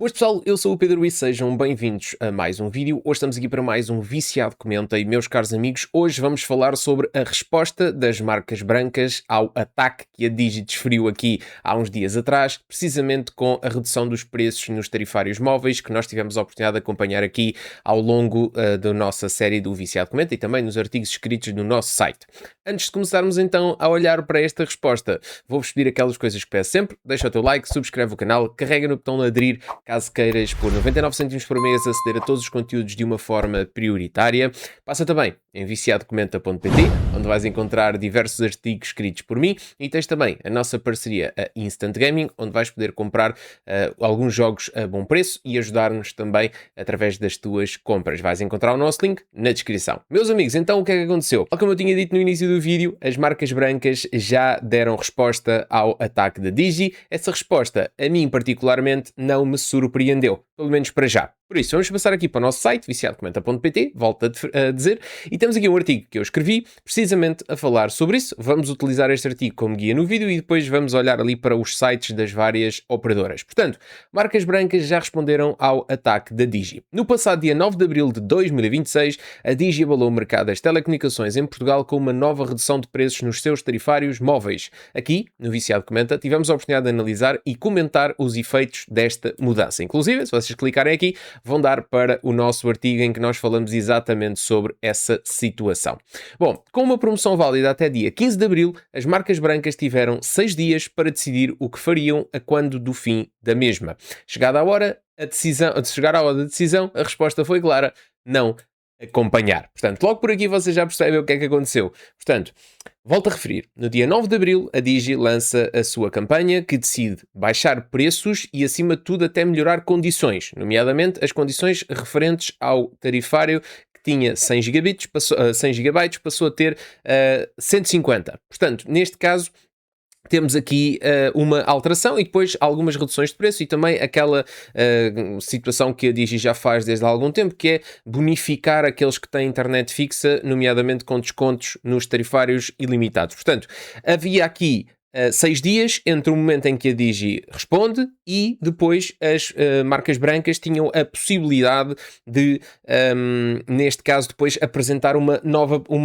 Boas pessoal, eu sou o Pedro e sejam bem-vindos a mais um vídeo. Hoje estamos aqui para mais um Viciado Comenta e meus caros amigos, hoje vamos falar sobre a resposta das marcas brancas ao ataque que a Digi desferiu aqui há uns dias atrás, precisamente com a redução dos preços nos tarifários móveis que nós tivemos a oportunidade de acompanhar aqui ao longo da nossa série do Viciado Comenta e também nos artigos escritos no nosso site. Antes de começarmos então a olhar para esta resposta, vou-vos pedir aquelas coisas que peço sempre, deixa o teu like, subscreve o canal, carrega no botão de aderir caso queiras por 99 cêntimos por mês aceder a todos os conteúdos de uma forma prioritária. Passa também em viciadocomenta.pt, onde vais encontrar diversos artigos escritos por mim, e tens também a nossa parceria a Instant Gaming, onde vais poder comprar alguns jogos a bom preço e ajudar-nos também através das tuas compras. Vais encontrar o nosso link na descrição. Meus amigos, então o que é que aconteceu? Como eu tinha dito no início do vídeo, as marcas brancas já deram resposta ao ataque da Digi. Essa resposta, a mim particularmente, não me surpreendeu, pelo menos para já. Por isso, vamos passar aqui para o nosso site, viciadocomenta.pt, volto a dizer, e temos aqui um artigo que eu escrevi, precisamente a falar sobre isso. Vamos utilizar este artigo como guia no vídeo e depois vamos olhar ali para os sites das várias operadoras. Portanto, marcas brancas já responderam ao ataque da Digi. No passado dia 9 de abril de 2026, a Digi abalou o mercado das telecomunicações em Portugal com uma nova redução de preços nos seus tarifários móveis. Aqui, no Viciado Comenta, tivemos a oportunidade de analisar e comentar os efeitos desta mudança. Inclusive, se vocês clicarem aqui, vão dar para o nosso artigo em que nós falamos exatamente sobre essa situação. Bom, com uma promoção válida até dia 15 de abril, as marcas brancas tiveram 6 dias para decidir o que fariam a quando do fim da mesma. Chegada a hora, chegar à hora da decisão, a resposta foi clara: não acompanhar. Portanto, logo por aqui vocês já percebem o que é que aconteceu. Portanto, volto a referir, no dia 9 de abril a Digi lança a sua campanha que decide baixar preços e acima de tudo até melhorar condições, nomeadamente as condições referentes ao tarifário que tinha 100 GB, passou a ter 150. Portanto, neste caso, temos aqui uma alteração e depois algumas reduções de preço e também aquela situação que a Digi já faz desde há algum tempo, que é bonificar aqueles que têm internet fixa, nomeadamente com descontos nos tarifários ilimitados. Portanto, havia aqui 6 dias entre o momento em que a Digi responde e depois as marcas brancas tinham a possibilidade de, neste caso, depois apresentar uma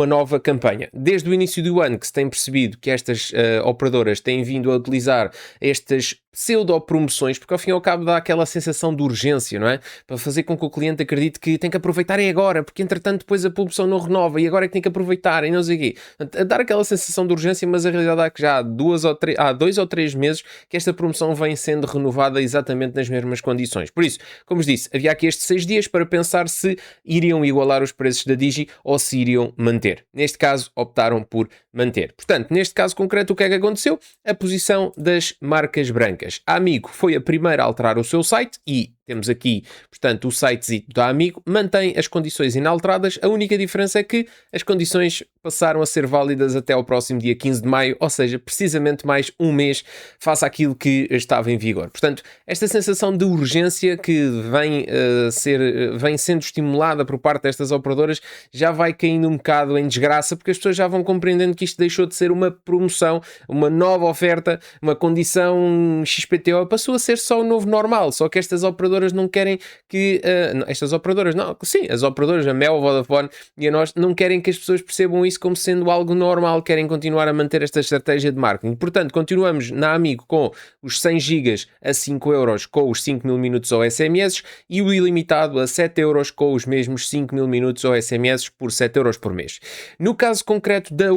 nova campanha. Desde o início do ano que se tem percebido que estas operadoras têm vindo a utilizar estas pseudo-promoções, porque ao fim e ao cabo dá aquela sensação de urgência, não é? Para fazer com que o cliente acredite que tem que aproveitar agora, porque entretanto depois a promoção não renova e agora é que tem que aproveitar e não sei o quê. A dar aquela sensação de urgência, mas a realidade é que já há 2 ou 3 meses que esta promoção vem sendo renovada exatamente nas mesmas condições. Por isso, como vos disse, havia aqui estes 6 dias para pensar se iriam igualar os preços da Digi ou se iriam manter. Neste caso, optaram por manter. Portanto, neste caso concreto, o que é que aconteceu? A posição das marcas brancas. A Amigo foi a primeira a alterar o seu site e temos aqui, portanto, o sitezito da Amigo mantém as condições inalteradas. A única diferença é que as condições passaram a ser válidas até ao próximo dia 15 de maio, ou seja, precisamente mais um mês face àquilo que estava em vigor. Portanto, esta sensação de urgência que vem sendo estimulada por parte destas operadoras já vai caindo um bocado em desgraça, porque as pessoas já vão compreendendo que isto deixou de ser uma promoção, uma nova oferta, uma condição XPTO, passou a ser só o novo normal, só que estas operadoras não querem que as operadoras, a Mel, a Vodafone e a nós, não querem que as pessoas percebam isso como sendo algo normal, querem continuar a manter esta estratégia de marketing. Portanto, continuamos na Amigo com os 100 GB a 5 euros com os 5.000 minutos ou SMS e o ilimitado a 7 euros com os mesmos 5.000 minutos ou SMS por 7 euros por mês. No caso concreto da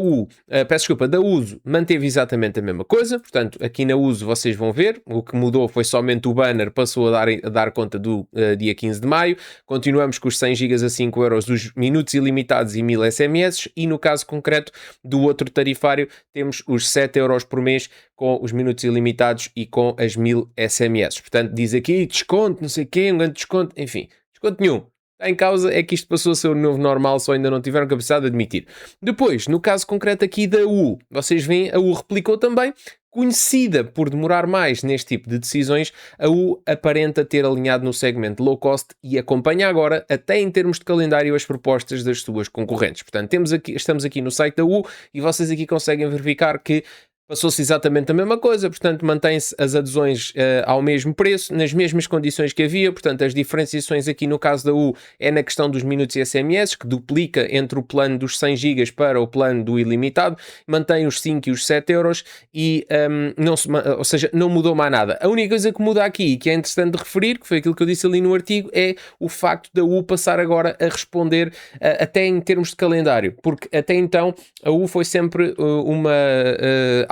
da Uso, manteve exatamente a mesma coisa. Portanto, aqui na Uso vocês vão ver, o que mudou foi somente o banner, passou a dar conta do dia 15 de maio. Continuamos com os 100 GB a 5 euros dos minutos ilimitados e 1000 SMS e no caso concreto do outro tarifário temos os 7 euros por mês com os minutos ilimitados e com as 1000 SMS. Portanto, diz aqui desconto, não sei o quê, um grande desconto, enfim, desconto nenhum. Em causa é que isto passou a ser o novo normal, só ainda não tiveram capacidade de admitir. Depois, no caso concreto aqui da U, vocês veem, a U replicou também. Conhecida por demorar mais neste tipo de decisões, a U aparenta ter alinhado no segmento low cost e acompanha agora, até em termos de calendário, as propostas das suas concorrentes. Portanto, estamos aqui no site da U e vocês aqui conseguem verificar que Passou-se exatamente a mesma coisa, portanto mantém-se as adesões ao mesmo preço, nas mesmas condições que havia, portanto as diferenciações aqui no caso da U é na questão dos minutos e SMS, que duplica entre o plano dos 100 GB para o plano do ilimitado, mantém os 5 e os 7 euros e ou seja, não mudou mais nada. A única coisa que muda aqui, e que é interessante de referir, que foi aquilo que eu disse ali no artigo, é o facto da U passar agora a responder até em termos de calendário, porque até então a U foi sempre uma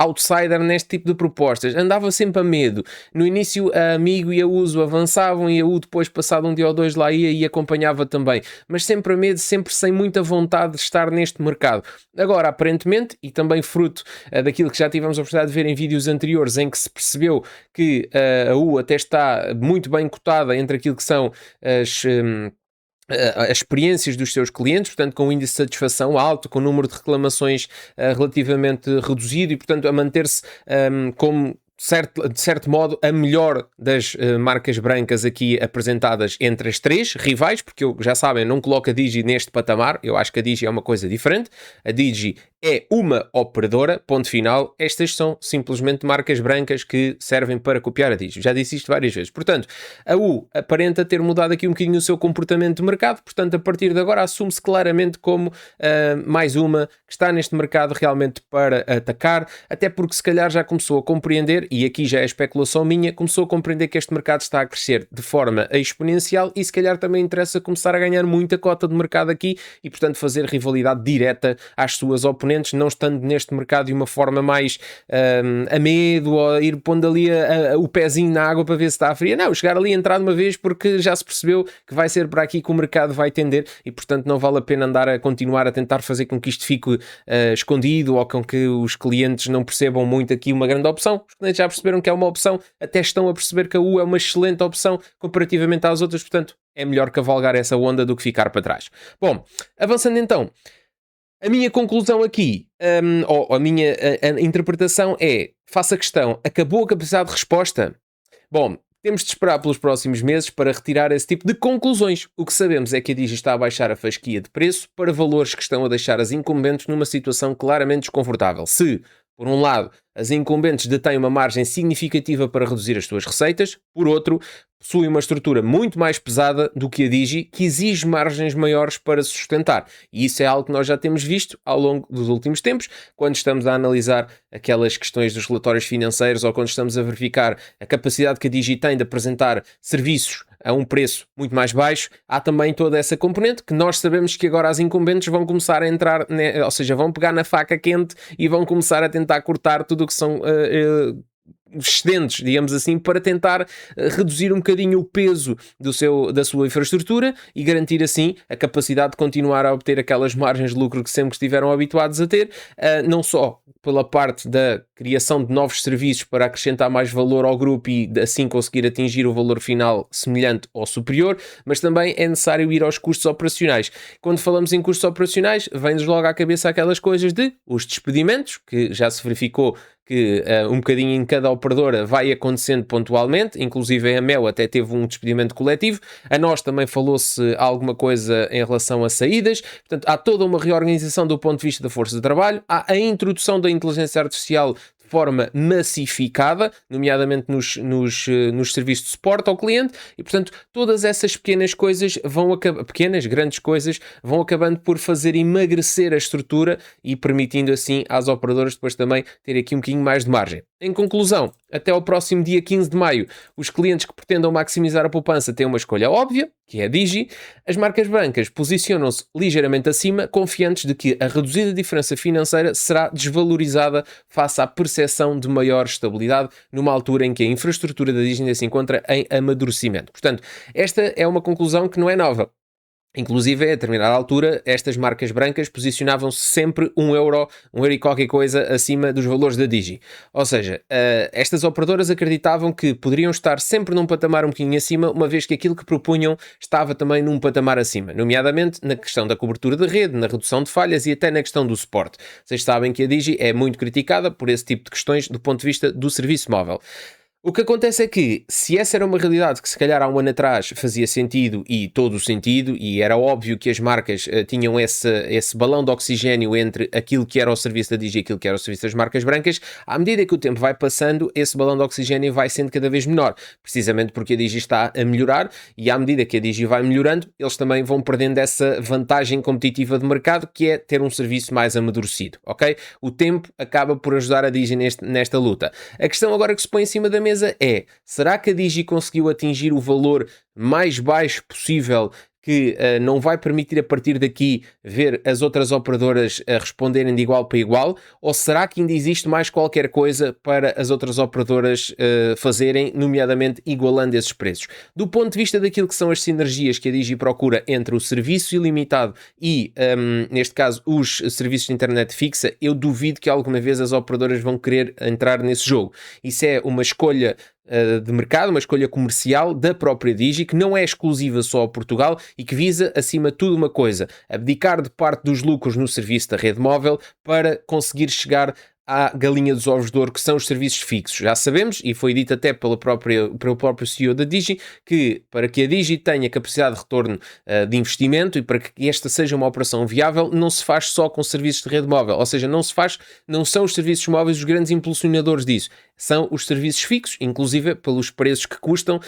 outsider neste tipo de propostas, andava sempre a medo. No início a Amigo e a Uso avançavam e a U depois passado um dia ou dois lá ia e acompanhava também, mas sempre a medo, sempre sem muita vontade de estar neste mercado. Agora aparentemente, e também fruto daquilo que já tivemos a oportunidade de ver em vídeos anteriores, em que se percebeu que a U até está muito bem cotada entre aquilo que são as experiências dos seus clientes, portanto com um índice de satisfação alto, com o número de reclamações relativamente reduzido e portanto a manter-se como de certo modo, a melhor das marcas brancas aqui apresentadas entre as três rivais, porque já sabem, não coloco a Digi neste patamar, eu acho que a Digi é uma coisa diferente, a Digi é uma operadora, ponto final, estas são simplesmente marcas brancas que servem para copiar a Digi, já disse isto várias vezes, portanto, a U aparenta ter mudado aqui um bocadinho o seu comportamento de mercado, portanto, a partir de agora assume-se claramente como mais uma que está neste mercado realmente para atacar, até porque se calhar já começou a compreender, e aqui já é especulação minha, começou a compreender que este mercado está a crescer de forma exponencial e se calhar também interessa começar a ganhar muita cota de mercado aqui e portanto fazer rivalidade direta às suas oponentes, não estando neste mercado de uma forma mais a medo ou ir pondo ali o pezinho na água para ver se está fria, não, chegar ali e entrar de uma vez porque já se percebeu que vai ser para aqui que o mercado vai tender e portanto não vale a pena andar a continuar a tentar fazer com que isto fique escondido ou com que os clientes não percebam muito aqui uma grande opção. Os clientes já perceberam que é uma opção, até estão a perceber que a U é uma excelente opção comparativamente às outras, portanto é melhor cavalgar essa onda do que ficar para trás. Bom, avançando então, a minha conclusão aqui, ou a minha interpretação é, faço a questão, acabou a capacidade de resposta? Bom, temos de esperar pelos próximos meses para retirar esse tipo de conclusões. O que sabemos é que a Digi está a baixar a fasquia de preço para valores que estão a deixar as incumbentes numa situação claramente desconfortável. Se, por um lado, as incumbentes detêm uma margem significativa para reduzir as suas receitas, por outro, possui uma estrutura muito mais pesada do que a Digi, que exige margens maiores para se sustentar. E isso é algo que nós já temos visto ao longo dos últimos tempos, quando estamos a analisar aquelas questões dos relatórios financeiros ou quando estamos a verificar a capacidade que a Digi tem de apresentar serviços a um preço muito mais baixo, há também toda essa componente que nós sabemos que agora as incumbentes vão começar a entrar, ou seja, vão pegar na faca quente e vão começar a tentar cortar tudo o que são excedentes, digamos assim, para tentar reduzir um bocadinho o peso da sua infraestrutura e garantir assim a capacidade de continuar a obter aquelas margens de lucro que sempre estiveram habituados a ter, não só pela parte da criação de novos serviços para acrescentar mais valor ao grupo e assim conseguir atingir o valor final semelhante ou superior, mas também é necessário ir aos custos operacionais. Quando falamos em custos operacionais, vem-nos logo à cabeça aquelas coisas de os despedimentos, que já se verificou que um bocadinho em cada operadora vai acontecendo pontualmente, inclusive a Mel até teve um despedimento coletivo, a nós também falou-se alguma coisa em relação a saídas, portanto há toda uma reorganização do ponto de vista da força de trabalho, há a introdução da inteligência artificial de forma massificada, nomeadamente nos serviços de suporte ao cliente, e portanto todas essas pequenas coisas grandes coisas, vão acabando por fazer emagrecer a estrutura e permitindo assim às operadoras depois também ter aqui um bocadinho mais de margem. Em conclusão, até ao próximo dia 15 de maio, os clientes que pretendam maximizar a poupança têm uma escolha óbvia, que é a Digi. As marcas brancas posicionam-se ligeiramente acima, confiantes de que a reduzida diferença financeira será desvalorizada face à percepção de maior estabilidade, numa altura em que a infraestrutura da Digi ainda se encontra em amadurecimento. Portanto, esta é uma conclusão que não é nova. Inclusive, a determinada altura, estas marcas brancas posicionavam-se sempre um euro e qualquer coisa acima dos valores da Digi. Ou seja, estas operadoras acreditavam que poderiam estar sempre num patamar um bocadinho acima, uma vez que aquilo que propunham estava também num patamar acima, nomeadamente na questão da cobertura de rede, na redução de falhas e até na questão do suporte. Vocês sabem que a Digi é muito criticada por esse tipo de questões do ponto de vista do serviço móvel. O que acontece é que, se essa era uma realidade que se calhar há um ano atrás fazia sentido e todo o sentido, e era óbvio que as marcas tinham esse balão de oxigênio entre aquilo que era o serviço da Digi e aquilo que era o serviço das marcas brancas, à medida que o tempo vai passando, esse balão de oxigênio vai sendo cada vez menor, precisamente porque a Digi está a melhorar, e à medida que a Digi vai melhorando, eles também vão perdendo essa vantagem competitiva de mercado, que é ter um serviço mais amadurecido, ok? O tempo acaba por ajudar a Digi nesta luta. A questão agora que se põe em cima da mesa é: será que a Digi conseguiu atingir o valor mais baixo possível que não vai permitir a partir daqui ver as outras operadoras responderem de igual para igual? Ou será que ainda existe mais qualquer coisa para as outras operadoras fazerem, nomeadamente igualando esses preços? Do ponto de vista daquilo que são as sinergias que a Digi procura entre o serviço ilimitado e, neste caso, os serviços de internet fixa, eu duvido que alguma vez as operadoras vão querer entrar nesse jogo. Isso é uma escolha de mercado, uma escolha comercial da própria Digi, que não é exclusiva só a Portugal e que visa, acima de tudo, uma coisa: abdicar de parte dos lucros no serviço da rede móvel para conseguir chegar à galinha dos ovos de ouro, que são os serviços fixos. Já sabemos, e foi dito até pelo próprio CEO da Digi, que para que a Digi tenha capacidade de retorno de investimento e para que esta seja uma operação viável, não se faz só com serviços de rede móvel, ou seja, não são os serviços móveis os grandes impulsionadores disso, são os serviços fixos, inclusive pelos preços que custam,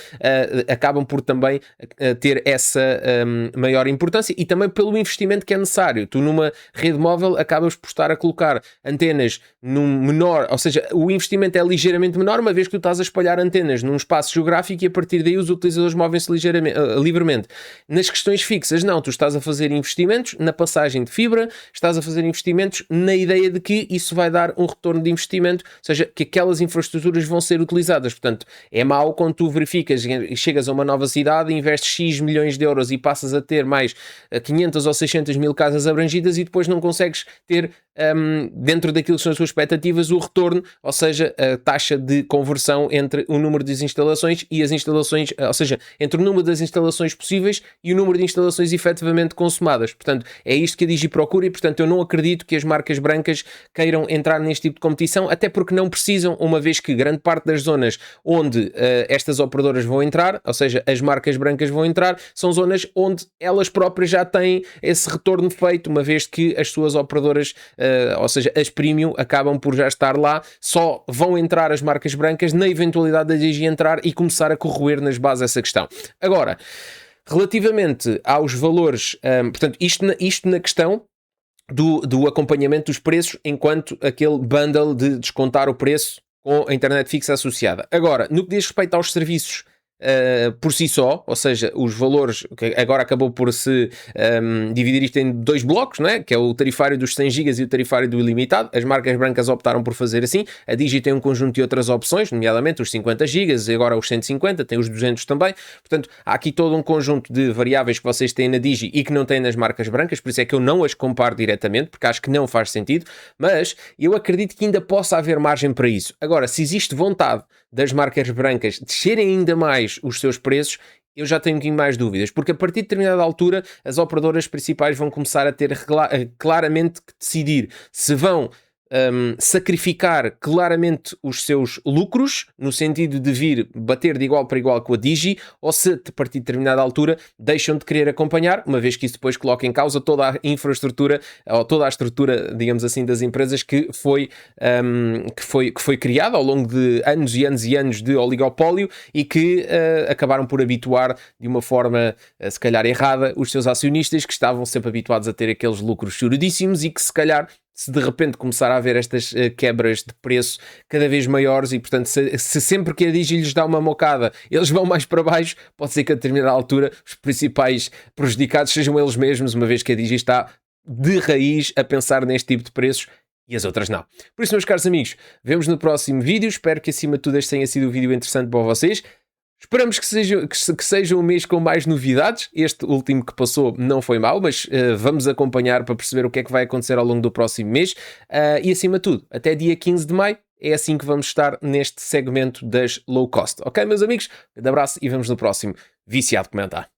acabam por também ter essa maior importância, e também pelo investimento que é necessário. Tu numa rede móvel acabas por estar a colocar antenas num menor, ou seja, o investimento é ligeiramente menor, uma vez que tu estás a espalhar antenas num espaço geográfico e a partir daí os utilizadores movem-se livremente. Nas questões fixas, não, tu estás a fazer investimentos na passagem de fibra, estás a fazer investimentos na ideia de que isso vai dar um retorno de investimento, ou seja, que aquelas infraestruturas vão ser utilizadas. Portanto, é mau quando tu verificas e chegas a uma nova cidade, investes X milhões de euros e passas a ter mais 500 ou 600 mil casas abrangidas e depois não consegues ter dentro daquilo que são as suas expectativas o retorno, ou seja, a taxa de conversão entre o número de instalações e as instalações, ou seja, entre o número das instalações possíveis e o número de instalações efetivamente consumadas. Portanto, é isto que a Digi procura e, portanto, eu não acredito que as marcas brancas queiram entrar neste tipo de competição, até porque não precisam, uma vez que grande parte das zonas onde estas operadoras vão entrar, ou seja, as marcas brancas vão entrar, são zonas onde elas próprias já têm esse retorno feito, uma vez que as suas operadoras, ou seja, as premium, acabam por já estar lá, só vão entrar as marcas brancas na eventualidade da Digi entrar e começar a corroer nas bases essa questão. Agora, relativamente aos valores, portanto, isto na questão do acompanhamento dos preços enquanto aquele bundle de descontar o preço com a internet fixa associada. Agora, no que diz respeito aos serviços por si só, ou seja, os valores, que agora acabou por se dividir isto em dois blocos, não é? Que é o tarifário dos 100 GB e o tarifário do ilimitado. As marcas brancas optaram por fazer assim. A Digi tem um conjunto de outras opções, nomeadamente os 50 GB e agora os 150, tem os 200 também. Portanto, há aqui todo um conjunto de variáveis que vocês têm na Digi e que não têm nas marcas brancas, por isso é que eu não as comparo diretamente, porque acho que não faz sentido, mas eu acredito que ainda possa haver margem para isso. Agora, se existe vontade das marcas brancas descerem ainda mais os seus preços, eu já tenho um bocadinho mais dúvidas, porque a partir de determinada altura as operadoras principais vão começar a ter claramente que decidir se vão sacrificar claramente os seus lucros, no sentido de vir bater de igual para igual com a Digi, ou se a partir de determinada altura deixam de querer acompanhar, uma vez que isso depois coloca em causa toda a infraestrutura, ou toda a estrutura, digamos assim, das empresas que foi criada ao longo de anos e anos e anos de oligopólio e que acabaram por habituar de uma forma, se calhar errada, os seus acionistas, que estavam sempre habituados a ter aqueles lucros choradíssimos e que se calhar, se de repente começar a haver estas quebras de preço cada vez maiores e, portanto, se sempre que a Digi lhes dá uma mocada eles vão mais para baixo, pode ser que a determinada altura os principais prejudicados sejam eles mesmos, uma vez que a Digi está de raiz a pensar neste tipo de preços e as outras não. Por isso, meus caros amigos, vemos no próximo vídeo. Espero que, acima de tudo, este tenha sido um vídeo interessante para vocês. Esperamos que seja um mês com mais novidades. Este último que passou não foi mau, mas vamos acompanhar para perceber o que é que vai acontecer ao longo do próximo mês. E acima de tudo, até dia 15 de maio, é assim que vamos estar neste segmento das low cost. Ok, meus amigos? Um abraço e vemos no próximo Viciado Comentar.